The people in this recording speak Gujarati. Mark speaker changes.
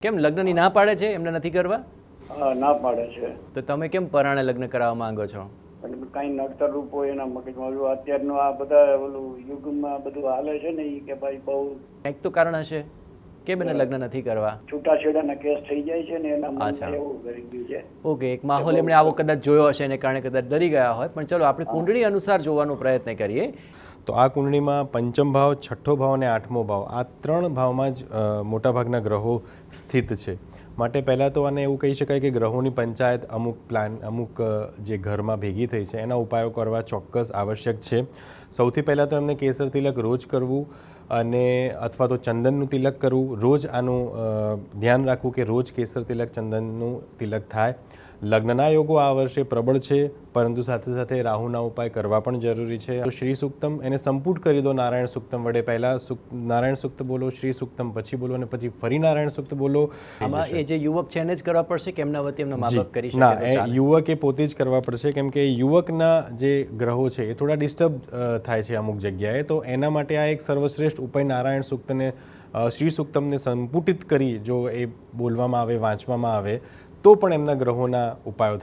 Speaker 1: કેમ લગ્નની ના પાડે છે, એમને નથી કરવા?
Speaker 2: હા, ના પાડે છે.
Speaker 1: તો તમે કેમ પરાણે લગ્ન કરાવવા માંગો છો?
Speaker 2: પણ કાંઈ નડતર રૂપ હોય એના મગજમાં. ઓલું અત્યારનું આ બધા ઓલું યુગમાં બધું હાલે છે ને એ કે ભાઈ બહુ
Speaker 1: કંઈક તો કારણ હશે, કેમ એને લગ્ન નથી કરવા?
Speaker 2: છૂટાછેડાના કેસ થઈ જાય છે ને એના
Speaker 1: અચ્છા.
Speaker 2: મનમાં એવું કરી ગયું છે.
Speaker 1: ઓકે, એક માહોલ એમણે આવો કદાચ જોયો હશે એને કારણે કદાચ ડરી ગયા હોય. પણ ચલો આપણે કુંડળી અનુસાર જોવાનો પ્રયત્ન કરીએ.
Speaker 3: તો આ કુંડળીમાં પંચમ ભાવ, છઠ્ઠો ભાવ અને આઠમો ભાવ આ 3 ભાવમાં જ મોટાભાગના ગ્રહો સ્થિત છે. માટે પહેલાં તો આને એવું કહી શકાય કે ગ્રહોની પંચાયત અમુક જે ઘરમાં ભેગી થઈ છે એના ઉપાયો કરવા ચોક્કસ આવશ્યક છે. સૌથી પહેલાં તો એમને કેસર તિલક રોજ કરવું અને અથવા તો ચંદનનું તિલક કરવું. રોજ આનું ધ્યાન રાખવું કે રોજ કેસર તિલક, ચંદનનું તિલક થાય. લગ્નના યોગો આ વર્ષે પ્રબળ છે, પરંતુ સાથે સાથે રાહુના ઉપાય કરવા પણ જરૂરી છે. તો શ્રી સૂક્તમ એને સંપુટ કરી દો નારાયણ સૂક્તમ વડે. પહેલાં નારાયણ સૂક્ત બોલો, શ્રી સૂક્તમ પછી બોલો અને પછી ફરી નારાયણ સૂક્ત બોલો.
Speaker 1: આમાં એ જે યુવક છે એને જ કરવા પડશે કે એમના વતી એમના મા બાપ કરી શકે?
Speaker 3: ના,
Speaker 1: તો
Speaker 3: એ
Speaker 1: ચાલે.
Speaker 3: યુવકે પોતે જ કરવા પડશે, કેમ કે યુવકના જે ગ્રહો છે એ થોડા ડિસ્ટર્બ થાય છે અમુક જગ્યાએ. તો એના માટે આ એક સર્વશ્રેષ્ઠ ઉપાય નારાયણ સૂક્તને, શ્રી સૂક્તમને સંપુટિત કરી જો એ બોલવામાં આવે, વાંચવામાં આવે તો પણ એમના ગ્રહોના ઉપાયો